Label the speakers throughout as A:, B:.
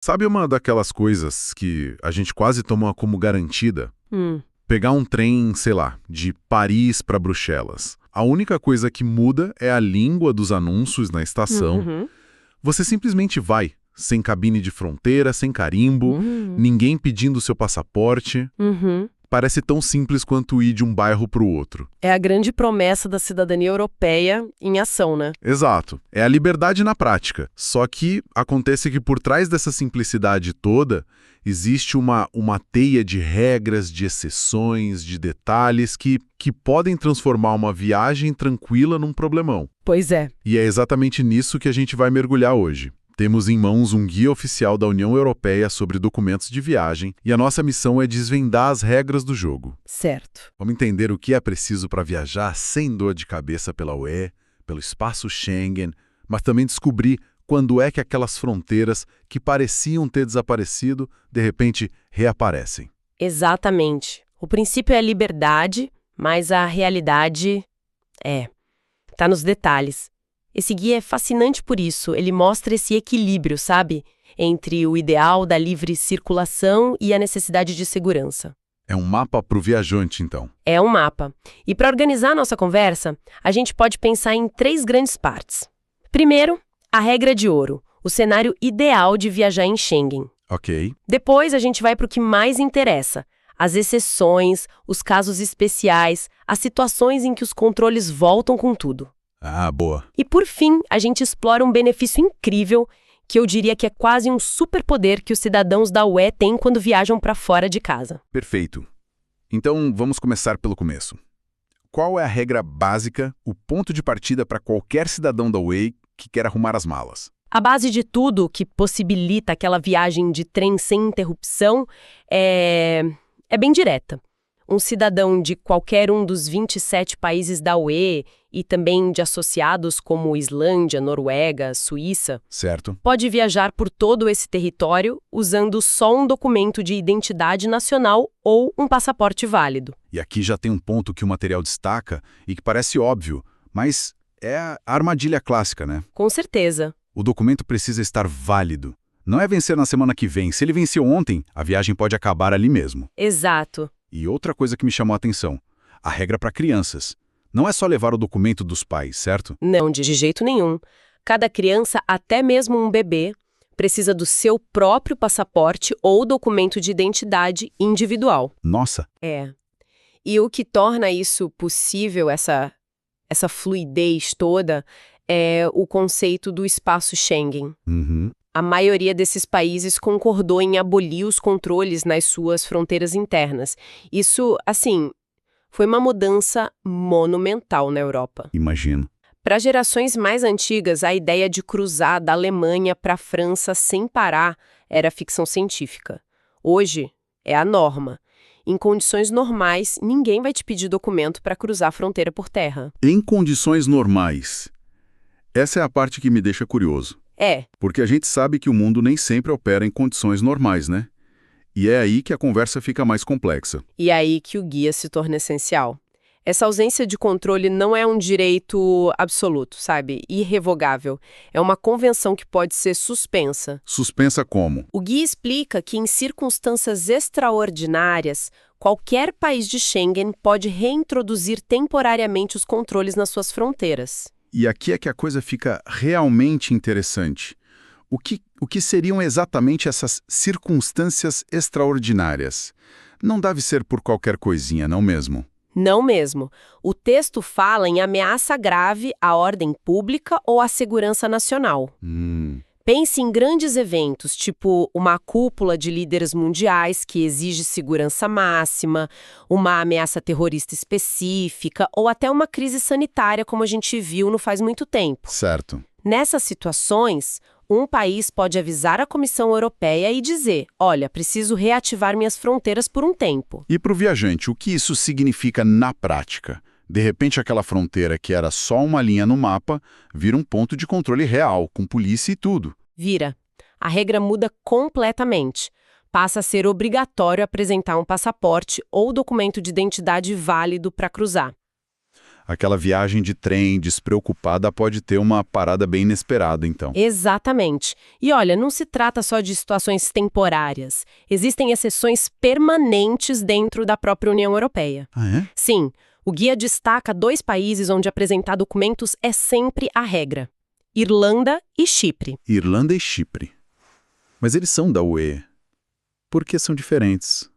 A: Sabe uma daquelas coisas que a gente quase toma como garantida? Pegar um trem, sei lá, de Paris para Bruxelas. A única coisa que muda é a língua dos anúncios na estação. Você simplesmente vai, sem cabine de fronteira, sem carimbo, ninguém pedindo seu passaporte. Parece tão simples quanto ir de um bairro para o outro.
B: É a grande promessa da cidadania europeia em ação, né?
A: Exato. É a liberdade na prática. Só que acontece que por trás dessa simplicidade toda, existe uma teia de regras, de exceções, de detalhes que podem transformar uma viagem tranquila num problemão.
B: Pois é.
A: E é exatamente nisso que a gente vai mergulhar hoje. Temos em mãos um guia oficial da União Europeia sobre documentos de viagem e a nossa missão é desvendar as regras do jogo.
B: Certo.
A: Vamos entender o que é preciso para viajar sem dor de cabeça pela UE, pelo espaço Schengen, mas também descobrir quando é que aquelas fronteiras que pareciam ter desaparecido, de repente, reaparecem.
B: Exatamente. O princípio é a liberdade, mas a realidade tá nos detalhes. Esse guia é fascinante por isso, ele mostra esse equilíbrio, sabe? Entre o ideal da livre circulação e a necessidade de segurança.
A: É um mapa para o viajante, então.
B: É um mapa. E para organizar a nossa conversa, a gente pode pensar em 3 grandes partes. Primeiro, a regra de ouro, o cenário ideal de viajar em Schengen.
A: Ok.
B: Depois a gente vai para o que mais interessa, as exceções, os casos especiais, as situações em que os controles voltam com tudo.
A: Ah, boa.
B: E por fim, a gente explora um benefício incrível, que eu diria que é quase um superpoder que os cidadãos da UE têm quando viajam para fora de casa.
A: Perfeito. Então, vamos começar pelo começo. Qual é a regra básica, o ponto de partida para qualquer cidadão da UE que quer arrumar as malas?
B: A base de tudo que possibilita aquela viagem de trem sem interrupção é bem direta. Um cidadão de qualquer um dos 27 países da UE e também de associados como Islândia, Noruega, Suíça,
A: Certo.
B: pode viajar por todo esse território usando só um documento de identidade nacional ou um passaporte válido.
A: E aqui já tem um ponto que o material destaca e que parece óbvio, mas é a armadilha clássica, né?
B: Com certeza.
A: O documento precisa estar válido. Não é vencer na semana que vem. Se ele venceu ontem, a viagem pode acabar ali mesmo.
B: Exato.
A: E outra coisa que me chamou a atenção, a regra para crianças. Não é só levar o documento dos pais, certo?
B: Não, de jeito nenhum. Cada criança, até mesmo um bebê, precisa do seu próprio passaporte ou documento de identidade individual.
A: Nossa!
B: É. E o que torna isso possível, essa fluidez toda, é o conceito do espaço Schengen. A maioria desses países concordou em abolir os controles nas suas fronteiras internas. Isso, assim, foi uma mudança monumental na Europa.
A: Imagino.
B: Para gerações mais antigas, a ideia de cruzar da Alemanha para a França sem parar era ficção científica. Hoje, é a norma. Em condições normais, ninguém vai te pedir documento para cruzar a fronteira por terra.
A: Em condições normais. Essa é a parte que me deixa curioso.
B: É.
A: Porque a gente sabe que o mundo nem sempre opera em condições normais, né? E é aí que a conversa fica mais complexa.
B: E é aí que o guia se torna essencial. Essa ausência de controle não é um direito absoluto, sabe? Irrevogável. É uma convenção que pode ser suspensa.
A: Suspensa como?
B: O guia explica que, em circunstâncias extraordinárias, qualquer país de Schengen pode reintroduzir temporariamente os controles nas suas fronteiras.
A: E aqui é que a coisa fica realmente interessante. O que seriam exatamente essas circunstâncias extraordinárias? Não deve ser por qualquer coisinha, não mesmo?
B: Não mesmo. O texto fala em ameaça grave à ordem pública ou à segurança nacional. Pense em grandes eventos, tipo uma cúpula de líderes mundiais que exige segurança máxima, uma ameaça terrorista específica ou até uma crise sanitária, como a gente viu não faz muito tempo.
A: Certo.
B: Nessas situações, um país pode avisar a Comissão Europeia e dizer: olha, preciso reativar minhas fronteiras por um tempo.
A: E para o viajante, o que isso significa na prática? De repente, aquela fronteira que era só uma linha no mapa vira um ponto de controle real, com polícia e tudo.
B: Vira. A regra muda completamente. Passa a ser obrigatório apresentar um passaporte ou documento de identidade válido para cruzar.
A: Aquela viagem de trem despreocupada pode ter uma parada bem inesperada, então.
B: Exatamente. E olha, não se trata só de situações temporárias. Existem exceções permanentes dentro da própria União Europeia.
A: Ah, é?
B: Sim, o guia destaca 2 países onde apresentar documentos é sempre a regra: Irlanda e Chipre.
A: Irlanda e Chipre. Mas eles são da UE. Por que são diferentes?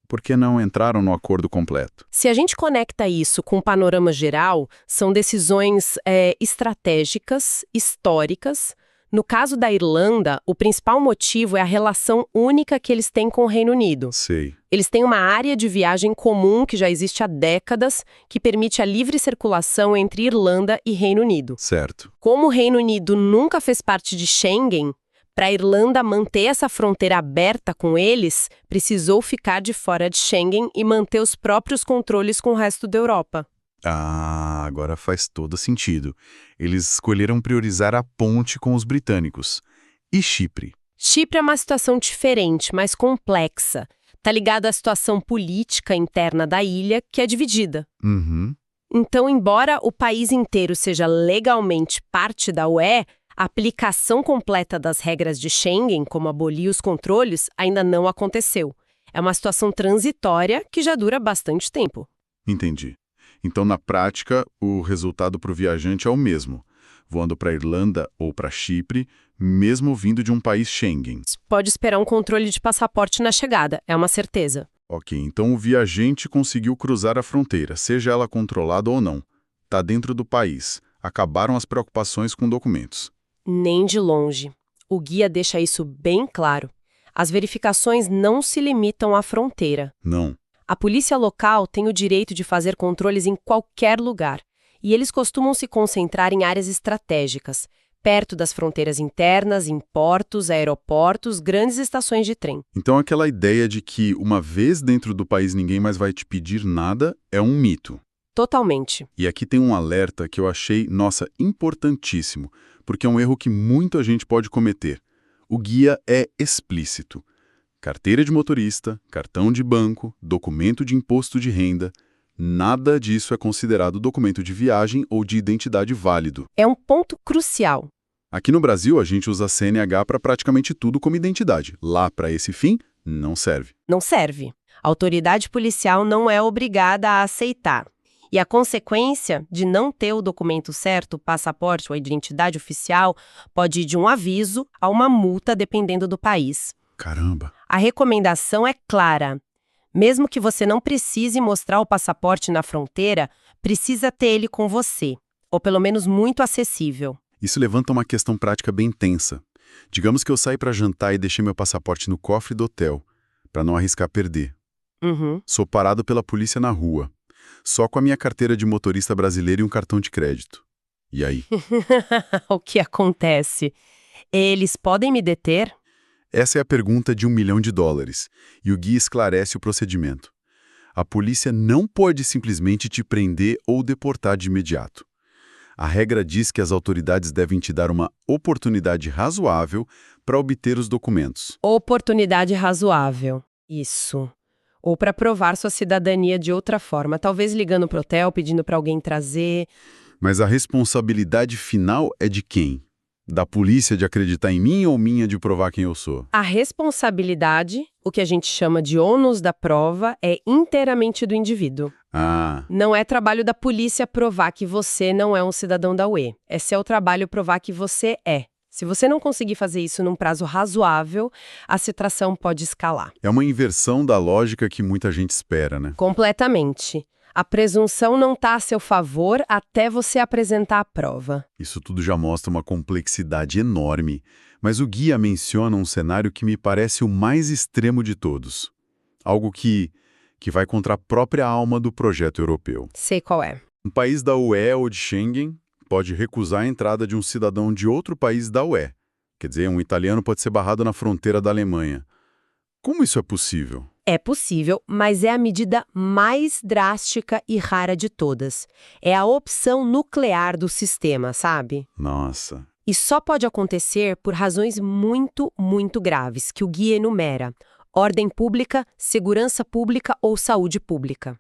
A: Por que não entraram no acordo completo?
B: Se a gente conecta isso com o panorama geral, são decisões estratégicas, históricas. No caso da Irlanda, o principal motivo é a relação única que eles têm com o Reino Unido.
A: Sei.
B: Eles têm uma área de viagem comum que já existe há décadas, que permite a livre circulação entre Irlanda e Reino Unido.
A: Certo.
B: Como o Reino Unido nunca fez parte de Schengen, para a Irlanda manter essa fronteira aberta com eles, precisou ficar de fora de Schengen e manter os próprios controles com o resto da Europa.
A: Ah, agora faz todo sentido. Eles escolheram priorizar a ponte com os britânicos. E Chipre?
B: Chipre é uma situação diferente, mais complexa. Está ligada à situação política interna da ilha, que é dividida.
A: Uhum.
B: Então, embora o país inteiro seja legalmente parte da UE, a aplicação completa das regras de Schengen, como abolir os controles, ainda não aconteceu. É uma situação transitória que já dura bastante tempo.
A: Entendi. Então, na prática, o resultado para o viajante é o mesmo. Voando para a Irlanda ou para Chipre, mesmo vindo de um país Schengen.
B: Pode esperar um controle de passaporte na chegada, é uma certeza.
A: Ok, então o viajante conseguiu cruzar a fronteira, seja ela controlada ou não. Está dentro do país. Acabaram as preocupações com documentos.
B: Nem de longe. O guia deixa isso bem claro. As verificações não se limitam à fronteira.
A: Não.
B: A polícia local tem o direito de fazer controles em qualquer lugar. E eles costumam se concentrar em áreas estratégicas, perto das fronteiras internas, em portos, aeroportos, grandes estações de trem.
A: Então aquela ideia de que uma vez dentro do país ninguém mais vai te pedir nada é um mito.
B: Totalmente.
A: E aqui tem um alerta que eu achei, nossa, importantíssimo, porque é um erro que muita gente pode cometer. O guia é explícito. Carteira de motorista, cartão de banco, documento de imposto de renda, nada disso é considerado documento de viagem ou de identidade válido.
B: É um ponto crucial.
A: Aqui no Brasil, a gente usa CNH para praticamente tudo como identidade. Lá, para esse fim, não serve.
B: Não serve. A autoridade policial não é obrigada a aceitar. E a consequência de não ter o documento certo, o passaporte ou a identidade oficial, pode ir de um aviso a uma multa, dependendo do país.
A: Caramba!
B: A recomendação é clara. Mesmo que você não precise mostrar o passaporte na fronteira, precisa ter ele com você, ou pelo menos muito acessível.
A: Isso levanta uma questão prática bem tensa. Digamos que eu saí para jantar e deixei meu passaporte no cofre do hotel, para não arriscar perder.
B: Uhum.
A: Sou parado pela polícia na rua, só com a minha carteira de motorista brasileiro e um cartão de crédito. E aí?
B: O que acontece? Eles podem me deter?
A: Essa é a pergunta de $1 milhão, e o guia esclarece o procedimento. A polícia não pode simplesmente te prender ou deportar de imediato. A regra diz que as autoridades devem te dar uma oportunidade razoável para obter os documentos.
B: Oportunidade razoável. Isso. Ou para provar sua cidadania de outra forma, talvez ligando para o hotel, pedindo para alguém trazer.
A: Mas a responsabilidade final é de quem? Da polícia de acreditar em mim ou minha de provar quem eu sou?
B: A responsabilidade, o que a gente chama de ônus da prova, é inteiramente do indivíduo.
A: Ah,
B: Não é trabalho da polícia provar que você não é um cidadão da UE. É seu trabalho provar que você é. Se você não conseguir fazer isso num prazo razoável, a situação pode escalar.
A: é uma inversão da lógica que muita gente espera, né?
B: Completamente. A presunção não está a seu favor até você apresentar a prova.
A: Isso tudo já mostra uma complexidade enorme, mas o guia menciona um cenário que me parece o mais extremo de todos. Algo que vai contra a própria alma do projeto europeu.
B: Sei qual é.
A: Um país da UE ou de Schengen pode recusar a entrada de um cidadão de outro país da UE. Quer dizer, um italiano pode ser barrado na fronteira da Alemanha. Como isso é possível?
B: É possível, mas é a medida mais drástica e rara de todas. É a opção nuclear do sistema, sabe?
A: Nossa.
B: E só pode acontecer por razões muito, muito graves, que o guia enumera: ordem pública, segurança pública ou saúde pública.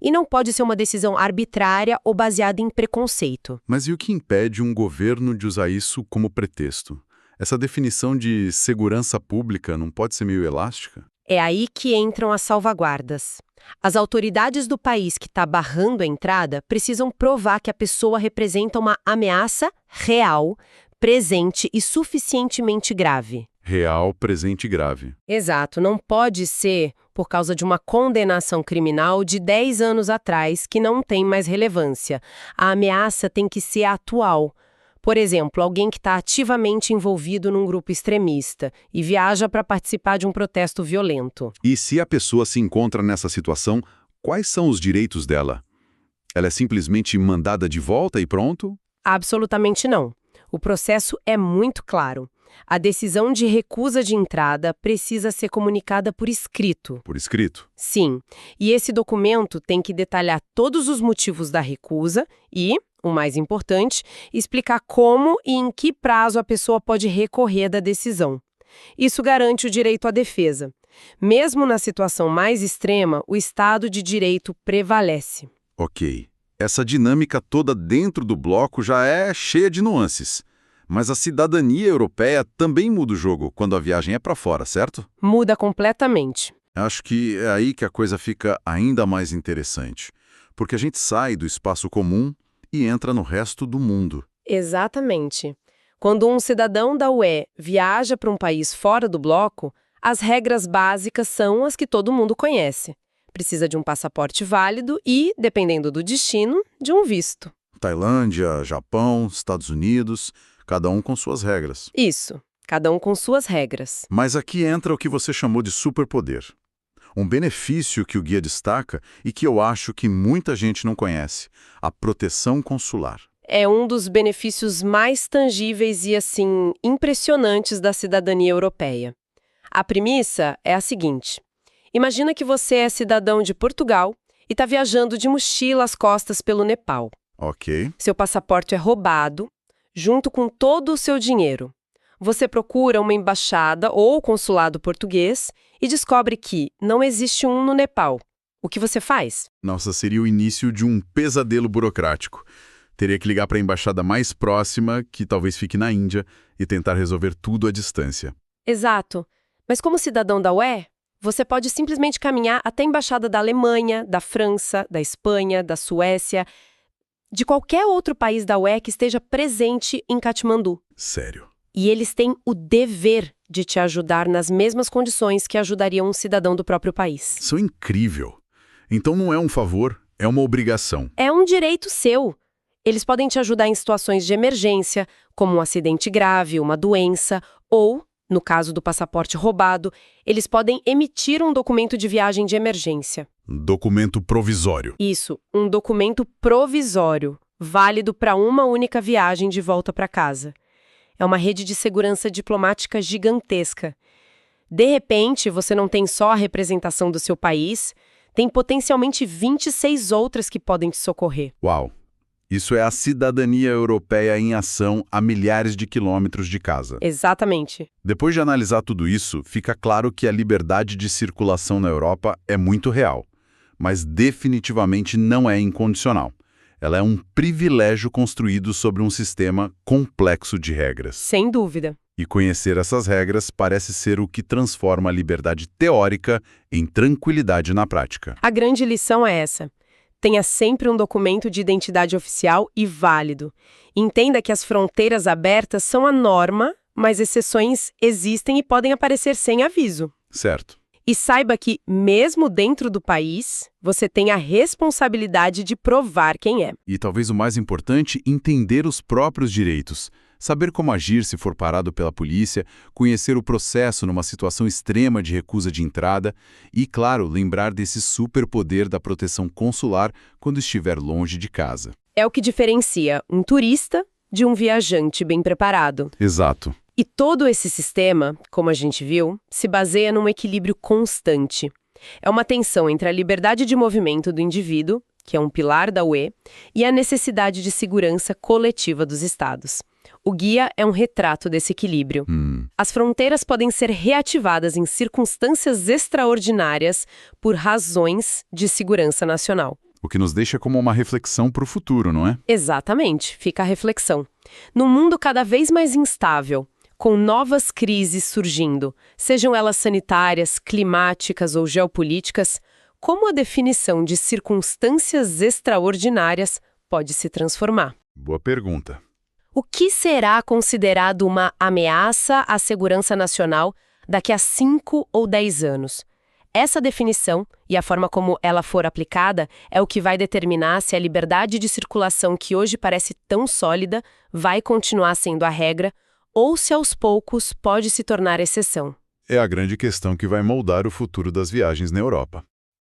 B: e não pode ser uma decisão arbitrária ou baseada em preconceito.
A: Mas e o que impede um governo de usar isso como pretexto? Essa definição de segurança pública não pode ser meio elástica?
B: É aí que entram as salvaguardas. As autoridades do país que está barrando a entrada precisam provar que a pessoa representa uma ameaça real, presente e suficientemente grave.
A: Real, presente e grave.
B: Exato, não pode ser por causa de uma condenação criminal de 10 anos atrás que não tem mais relevância. A ameaça tem que ser atual. Por exemplo, alguém que está ativamente envolvido num grupo extremista e viaja para participar de um protesto violento.
A: E se a pessoa se encontra nessa situação, quais são os direitos dela? Ela é simplesmente mandada de volta e pronto?
B: Absolutamente não. O processo é muito claro. A decisão de recusa de entrada precisa ser comunicada por escrito.
A: Por escrito?
B: Sim. E esse documento tem que detalhar todos os motivos da recusa e, o mais importante, explicar como e em que prazo a pessoa pode recorrer da decisão. Isso garante o direito à defesa. Mesmo na situação mais extrema, o Estado de Direito prevalece.
A: Ok. Essa dinâmica toda dentro do bloco já é cheia de nuances. Mas a cidadania europeia também muda o jogo quando a viagem é para fora, certo?
B: Muda completamente.
A: Acho que é aí que a coisa fica ainda mais interessante. Porque a gente sai do espaço comum e entra no resto do mundo.
B: Exatamente. Quando um cidadão da UE viaja para um país fora do bloco, as regras básicas são as que todo mundo conhece. Precisa de um passaporte válido e, dependendo do destino, de um visto.
A: Tailândia, Japão, Estados Unidos, cada um com suas regras.
B: Isso, cada um com suas regras.
A: Mas aqui entra o que você chamou de superpoder. Um benefício que o guia destaca e que eu acho que muita gente não conhece: a proteção consular.
B: É um dos benefícios mais tangíveis e, assim, impressionantes da cidadania europeia. A premissa é a seguinte: imagina que você é cidadão de Portugal e está viajando de mochila às costas pelo Nepal.
A: Ok.
B: Seu passaporte é roubado, junto com todo o seu dinheiro. Você procura uma embaixada ou consulado português e descobre que não existe um no Nepal. O que você faz?
A: Nossa, seria o início de um pesadelo burocrático. Teria que ligar para a embaixada mais próxima, que talvez fique na Índia, e tentar resolver tudo à distância.
B: Exato. Mas como cidadão da UE, você pode simplesmente caminhar até a embaixada da Alemanha, da França, da Espanha, da Suécia, de qualquer outro país da UE que esteja presente em Katmandu.
A: Sério.
B: E eles têm o dever de te ajudar nas mesmas condições que ajudariam um cidadão do próprio país.
A: Isso é incrível. Então não é um favor, é uma obrigação.
B: É um direito seu. Eles podem te ajudar em situações de emergência, como um acidente grave, uma doença, ou, no caso do passaporte roubado, eles podem emitir um documento de viagem de emergência.
A: Documento provisório.
B: Isso, um documento provisório, válido para uma única viagem de volta para casa. É uma rede de segurança diplomática gigantesca. De repente, você não tem só a representação do seu país, tem potencialmente 26 outras que podem te socorrer.
A: Uau! Isso é a cidadania europeia em ação a milhares de quilômetros de casa.
B: Exatamente.
A: Depois de analisar tudo isso, fica claro que a liberdade de circulação na Europa é muito real, mas definitivamente não é incondicional. Ela é um privilégio construído sobre um sistema complexo de regras.
B: Sem dúvida.
A: E conhecer essas regras parece ser o que transforma a liberdade teórica em tranquilidade na prática.
B: A grande lição é essa. Tenha sempre um documento de identidade oficial e válido. Entenda que as fronteiras abertas são a norma, mas exceções existem e podem aparecer sem aviso.
A: Certo.
B: E saiba que, mesmo dentro do país, você tem a responsabilidade de provar quem é.
A: E talvez o mais importante, entender os próprios direitos. Saber como agir se for parado pela polícia, conhecer o processo numa situação extrema de recusa de entrada e, claro, lembrar desse superpoder da proteção consular quando estiver longe de casa.
B: É o que diferencia um turista de um viajante bem preparado.
A: Exato.
B: E todo esse sistema, como a gente viu, se baseia num equilíbrio constante. É uma tensão entre a liberdade de movimento do indivíduo, que é um pilar da UE, e a necessidade de segurança coletiva dos Estados. O guia é um retrato desse equilíbrio. As fronteiras podem ser reativadas em circunstâncias extraordinárias por razões de segurança nacional.
A: O que nos deixa como uma reflexão para o futuro, não é?
B: Exatamente, fica a reflexão. Num mundo cada vez mais instável, com novas crises surgindo, sejam elas sanitárias, climáticas ou geopolíticas, como a definição de circunstâncias extraordinárias pode se transformar?
A: Boa pergunta.
B: O que será considerado uma ameaça à segurança nacional daqui a 5 ou 10 anos? Essa definição e a forma como ela for aplicada é o que vai determinar se a liberdade de circulação que hoje parece tão sólida vai continuar sendo a regra ou se aos poucos pode se tornar exceção.
A: É a grande questão que vai moldar o futuro das viagens na Europa.